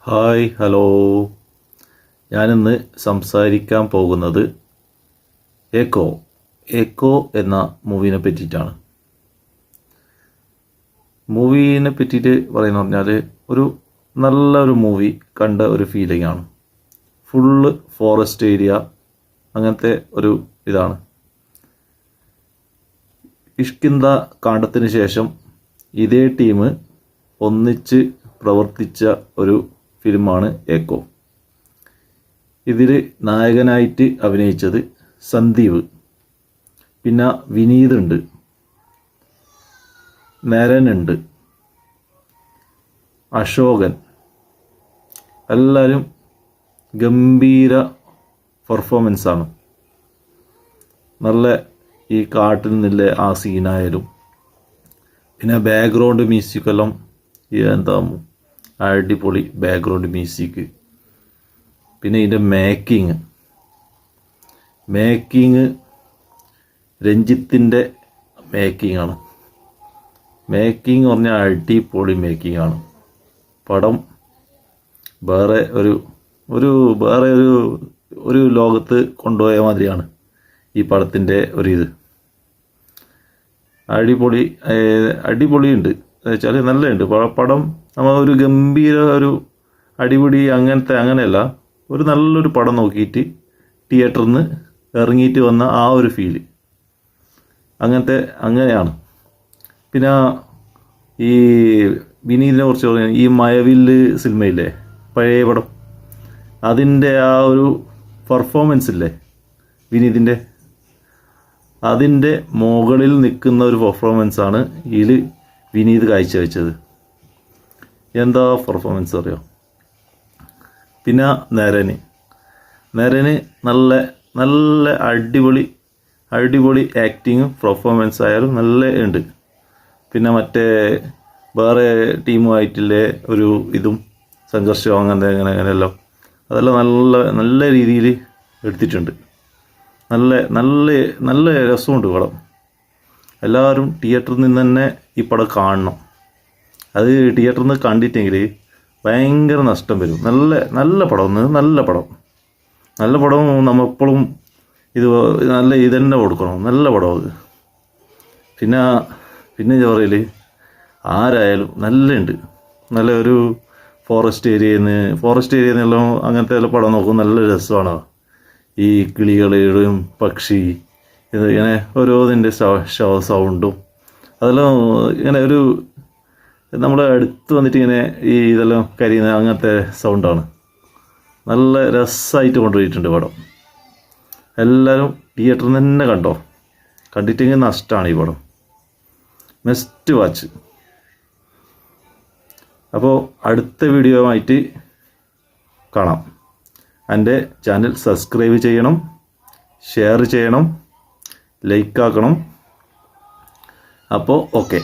Hi hello. ഞാനിന്ന് സംസാരിക്കാൻ പോകുന്നത് എക്കോ എന്ന മൂവിനെ പറ്റിയിട്ടാണ്. മൂവിനെ പറ്റിയിട്ട് പറയുന്നത് പറഞ്ഞാൽ നല്ലൊരു മൂവി കണ്ട ഒരു ഫീലിംഗ് ആണ്. ഫുള്ള് ഫോറസ്റ്റ് ഏരിയ, അങ്ങനത്തെ ഒരു ഇതാണ്. കിഷ്കിന്ധ കാണ്ഡത്തിന് ശേഷം ഇതേ ടീം ഒന്നിച്ച് പ്രവർത്തിച്ച ഒരു ഫിലിമാണ് എക്കോ. ഇതിൽ നായകനായിട്ട് അഭിനയിച്ചത് സന്ദീപ്, പിന്നെ വിനീത് ഉണ്ട്, നരനുണ്ട്, അശോകൻ. എല്ലാവരും ഗംഭീര പെർഫോമൻസാണ്. നല്ല ഈ കാട്ടിൽ നിന്നുള്ള ആ സീനായാലും പിന്നെ ബാക്ക്ഗ്രൗണ്ട് മ്യൂസിക്കെല്ലാം എന്താ അടിപൊളി ബാക്ക്ഗ്രൗണ്ട് മ്യൂസിക്. പിന്നെ ഇതിൻ്റെ മേക്കിങ് രഞ്ജിത്തിൻ്റെ മേക്കിംഗ് ആണ്. മേക്കിംഗ് പറഞ്ഞാൽ അടിപൊളി മേക്കിംഗ് ആണ്. പടം വേറെ ഒരു ലോകത്ത് കൊണ്ടുപോയ മാതിരിയാണ് ഈ പടത്തിൻ്റെ ഇത്. അടിപൊളിയുണ്ട് വെച്ചാൽ നല്ലതുണ്ട് പടം. നമ്മൾ ഒരു ഗംഭീര അടിപൊളി അങ്ങനെയല്ല, നല്ലൊരു പടം നോക്കിയിട്ട് തിയേറ്ററിൽ നിന്ന് ഇറങ്ങിയിട്ട് വന്ന ആ ഒരു ഫീല് അങ്ങനെയാണ്. പിന്നെ ഈ വിനീതിനെ കുറിച്ച് പറഞ്ഞാൽ ഈ മഴവില്ല് സിനിമയില്ലേ, പഴയ പടം, അതിൻ്റെ ആ ഒരു പെർഫോമൻസ് ഇല്ലേ വിനീതിൻ്റെ, അതിൻ്റെ മുകളിൽ നിൽക്കുന്ന ഒരു പെർഫോമൻസാണ് ഇതിൽ വിനീത് കാഴ്ചവെച്ചത്. എന്താ പെർഫോമൻസ് അറിയോ. പിന്നെ നരന് നല്ല അടിപൊളി ആക്ടിങ്ങും പെർഫോമൻസ് ആയാലും നല്ല ഉണ്ട്. പിന്നെ മറ്റേ വേറെ ടീമുമായിട്ടുള്ള ഇതും സംഘർഷവും അങ്ങനെയെല്ലാം അതെല്ലാം നല്ല രീതിയിൽ എടുത്തിട്ടുണ്ട്. നല്ല രസമുണ്ട് പടം. എല്ലാവരും തിയേറ്ററിൽ നിന്ന് തന്നെ ഈ പടം കാണണം. അത് തിയേറ്ററിൽ നിന്ന് കണ്ടിട്ടെങ്കിൽ ഭയങ്കര നഷ്ടം വരും. നല്ല പടം നമ്മളെപ്പോഴും ഇത് തന്നെ കൊടുക്കണം. നല്ല പടം അത്. പിന്നെ പറയൽ ആരായാലും നല്ലുണ്ട്. നല്ല ഫോറസ്റ്റ് ഏരിയയിൽ നിന്നെല്ലാം അങ്ങനത്തെ എല്ലാം പടം നോക്കും. നല്ല രസമാണ്. ഈ കിളികളുടെയും പക്ഷി ഇങ്ങനെ ഓരോതിൻ്റെ സൗണ്ടും അതെല്ലാം ഇങ്ങനെ നമ്മൾ അടുത്ത് വന്നിട്ട് ഇങ്ങനെ ഇതെല്ലാം കരിയുന്ന അങ്ങനത്തെ സൗണ്ടാണ്. നല്ല രസമായിട്ട് കൊണ്ടുപോയിട്ടുണ്ട് പടം. എല്ലാവരും തിയേറ്ററിൽ തന്നെ കണ്ടിട്ടെങ്കിൽ നഷ്ടമാണ് ഈ പടം. Must watch. അപ്പോൾ അടുത്ത വീഡിയോ ആയിട്ട് കാണാം. എൻ്റെ ചാനൽ സബ്സ്ക്രൈബ് ചെയ്യണം, ഷെയർ ചെയ്യണം, ലൈക്ക് ആക്കണം. അപ്പോൾ ഓക്കെ.